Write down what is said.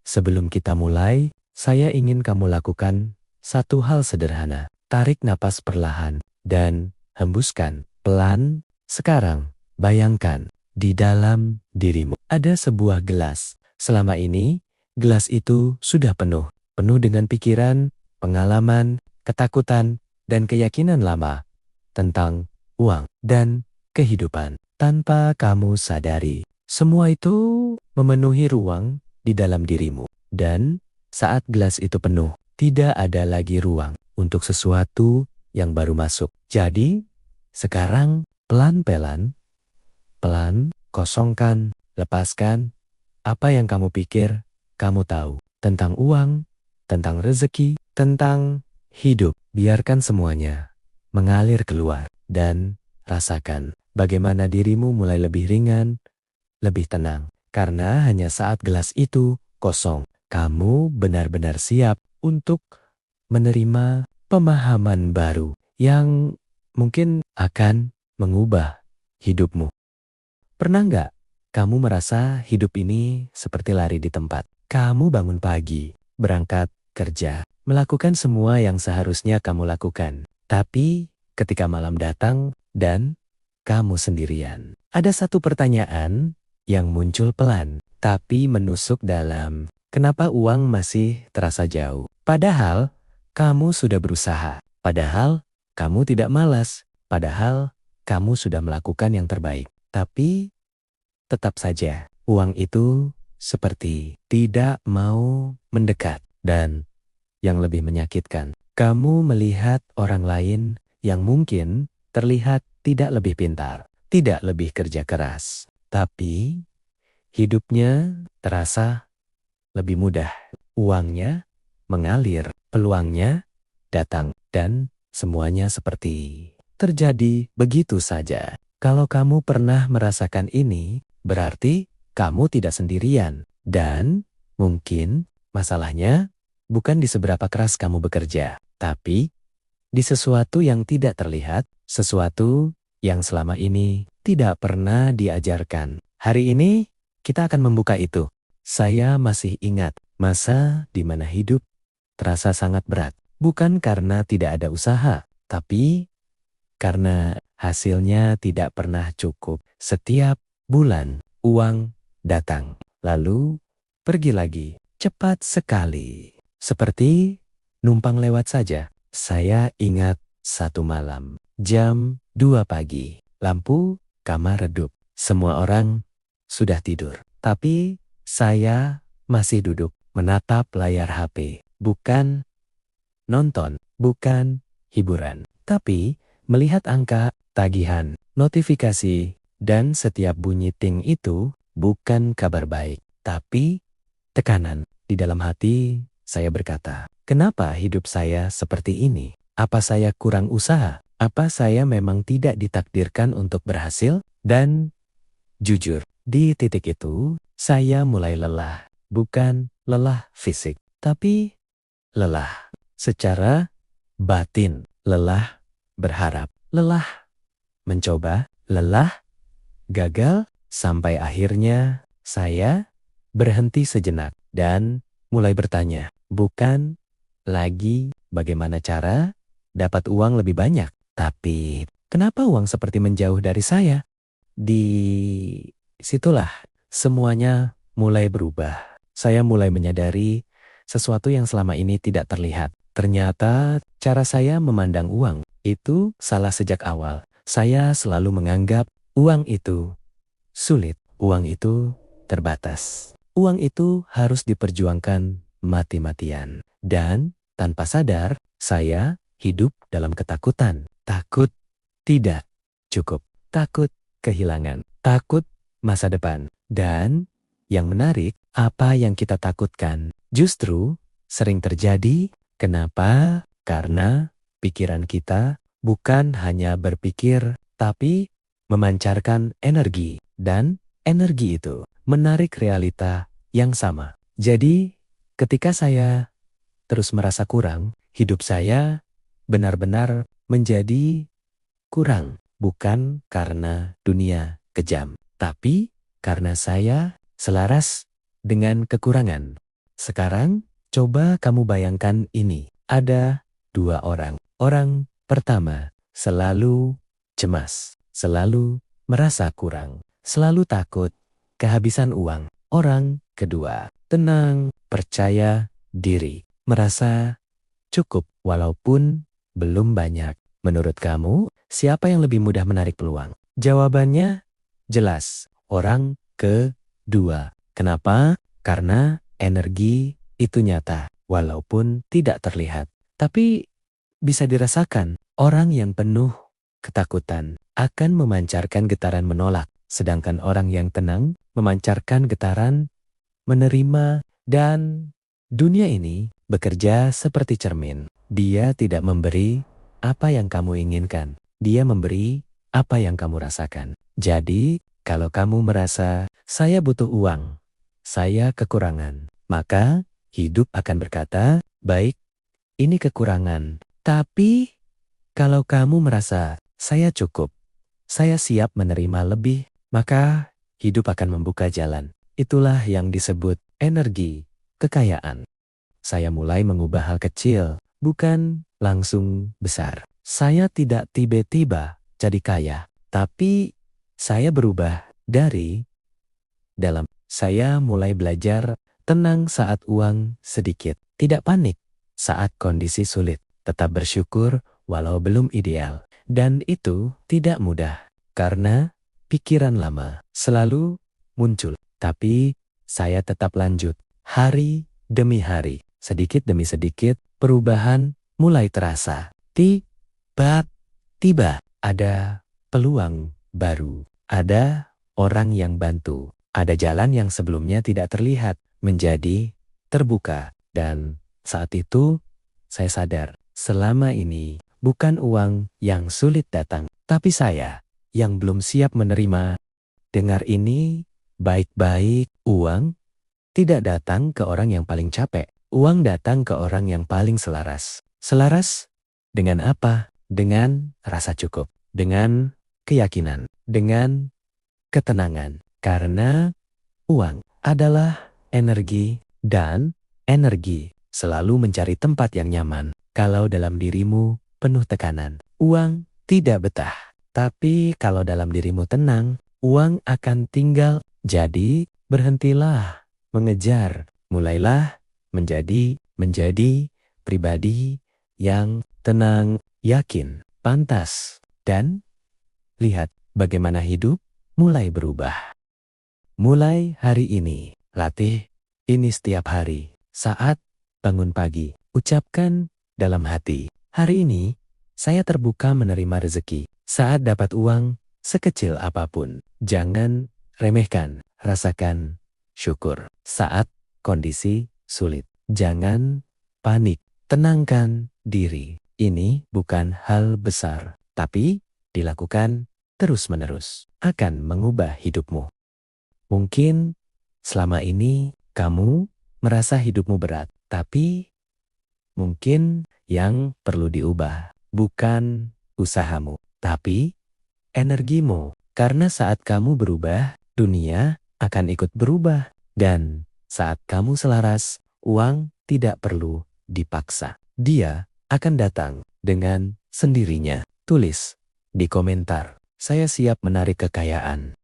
sebelum kita mulai, saya ingin kamu lakukan satu hal sederhana. Tarik napas perlahan dan hembuskan pelan. Sekarang, bayangkan di dalam dirimu ada sebuah gelas. Selama ini, gelas itu sudah penuh. Penuh dengan pikiran, pengalaman, ketakutan, dan keyakinan lama tentang uang dan kehidupan. Tanpa kamu sadari, semua itu memenuhi ruang di dalam dirimu. Dan saat gelas itu penuh, tidak ada lagi ruang untuk sesuatu yang baru masuk. Jadi, sekarang pelan-pelan, kosongkan, lepaskan apa yang kamu pikir kamu tahu tentang uang, tentang rezeki, tentang hidup. Biarkan semuanya mengalir keluar dan rasakan bagaimana dirimu mulai lebih ringan, lebih tenang. Karena hanya saat gelas itu kosong, kamu benar-benar siap untuk menerima pemahaman baru yang mungkin akan mengubah hidupmu. Pernah nggak kamu merasa hidup ini seperti lari di tempat? Kamu bangun pagi, berangkat kerja, melakukan semua yang seharusnya kamu lakukan. Tapi ketika malam datang dan kamu sendirian, ada satu pertanyaan yang muncul pelan, tapi menusuk dalam. Kenapa uang masih terasa jauh? Padahal kamu sudah berusaha. Padahal kamu tidak malas. Padahal kamu sudah melakukan yang terbaik. Tapi tetap saja uang itu seperti tidak mau mendekat. Dan yang lebih menyakitkan, kamu melihat orang lain yang mungkin terlihat tidak lebih pintar, tidak lebih kerja keras, tapi hidupnya terasa lebih mudah. Uangnya mengalir, peluangnya datang, dan semuanya seperti terjadi begitu saja. Kalau kamu pernah merasakan ini, berarti kamu tidak sendirian. Dan mungkin masalahnya bukan di seberapa keras kamu bekerja, tapi di sesuatu yang tidak terlihat, sesuatu yang selama ini tidak pernah diajarkan. Hari ini kita akan membuka itu. Saya masih ingat masa di mana hidup terasa sangat berat. Bukan karena tidak ada usaha, tapi karena hasilnya tidak pernah cukup. Setiap bulan uang datang, lalu pergi lagi. Cepat sekali. Seperti numpang lewat saja. Saya ingat satu malam, jam 2 pagi. Lampu kamar redup. Semua orang sudah tidur. Tapi saya masih duduk menatap layar HP. Bukan nonton, bukan hiburan. Tapi melihat angka, tagihan, notifikasi, dan setiap bunyi ting itu bukan kabar baik. Tapi tekanan. Di dalam hati saya berkata, kenapa hidup saya seperti ini? Apa saya kurang usaha? Apa saya memang tidak ditakdirkan untuk berhasil? Dan jujur, di titik itu saya mulai lelah. Bukan lelah fisik, tapi lelah secara batin. Lelah berharap, lelah mencoba, lelah gagal, sampai akhirnya saya berhenti sejenak dan mulai bertanya, bukan lagi bagaimana cara dapat uang lebih banyak, tapi kenapa uang seperti menjauh dari saya? Di situlah semuanya mulai berubah. Saya mulai menyadari sesuatu yang selama ini tidak terlihat. Ternyata cara saya memandang uang itu salah sejak awal. Saya selalu menganggap uang itu sulit, uang itu terbatas. Uang itu harus diperjuangkan mati-matian. Dan tanpa sadar, saya hidup dalam ketakutan. Takut tidak cukup. Takut kehilangan. Takut masa depan. Dan yang menarik, apa yang kita takutkan justru sering terjadi. Kenapa? Karena pikiran kita bukan hanya berpikir, tapi memancarkan energi. Dan energi itu menarik realita yang sama. Jadi, ketika saya terus merasa kurang, hidup saya benar-benar menjadi kurang. Bukan karena dunia kejam, tapi karena saya selaras dengan kekurangan. Sekarang, coba kamu bayangkan ini. Ada dua orang. Orang pertama selalu cemas, selalu merasa kurang, selalu takut, kehabisan uang. Orang kedua tenang, percaya diri, merasa cukup walaupun belum banyak. Menurut kamu, siapa yang lebih mudah menarik peluang? Jawabannya jelas, orang kedua. Kenapa? Karena energi itu nyata, walaupun tidak terlihat. Tapi bisa dirasakan, orang yang penuh ketakutan akan memancarkan getaran menolak, sedangkan orang yang tenang memancarkan getaran menerima. Dan dunia ini bekerja seperti cermin. Dia tidak memberi apa yang kamu inginkan. Dia memberi apa yang kamu rasakan. Jadi, kalau kamu merasa, saya butuh uang, saya kekurangan, maka hidup akan berkata, baik, ini kekurangan. Tapi, kalau kamu merasa, saya cukup, saya siap menerima lebih, maka hidup akan membuka jalan. Itulah yang disebut energi kekayaan. Saya mulai mengubah hal kecil, bukan langsung besar. Saya tidak tiba-tiba jadi kaya, tapi saya berubah dari dalam. Saya mulai belajar tenang saat uang sedikit, tidak panik saat kondisi sulit, tetap bersyukur walau belum ideal. Dan itu tidak mudah, karena pikiran lama selalu muncul. Tapi saya tetap lanjut, hari demi hari, sedikit demi sedikit, perubahan mulai terasa. Tiba-tiba ada peluang baru, ada orang yang bantu, ada jalan yang sebelumnya tidak terlihat menjadi terbuka. Dan saat itu saya sadar, selama ini bukan uang yang sulit datang, tapi saya yang belum siap menerima. Dengar ini baik-baik, uang tidak datang ke orang yang paling capek. Uang datang ke orang yang paling selaras. Selaras dengan apa? Dengan rasa cukup, dengan keyakinan, dengan ketenangan. Karena uang adalah energi, dan energi selalu mencari tempat yang nyaman. Kalau dalam dirimu penuh tekanan, uang tidak betah. Tapi kalau dalam dirimu tenang, uang akan tinggal. Jadi, berhentilah mengejar, mulailah menjadi pribadi yang tenang, yakin, pantas, dan lihat bagaimana hidup mulai berubah. Mulai hari ini, latih ini setiap hari. Saat bangun pagi, ucapkan dalam hati, hari ini saya terbuka menerima rezeki. Saat dapat uang, sekecil apapun, jangan remehkan, rasakan syukur. Saat kondisi sulit, jangan panik, tenangkan diri. Ini bukan hal besar, tapi dilakukan terus-menerus akan mengubah hidupmu. Mungkin selama ini kamu merasa hidupmu berat, tapi mungkin yang perlu diubah bukan usahamu, tapi energimu. Karena saat kamu berubah, dunia akan ikut berubah. Dan saat kamu selaras, uang tidak perlu dipaksa. Dia akan datang dengan sendirinya. Tulis di komentar, saya siap menarik kekayaan.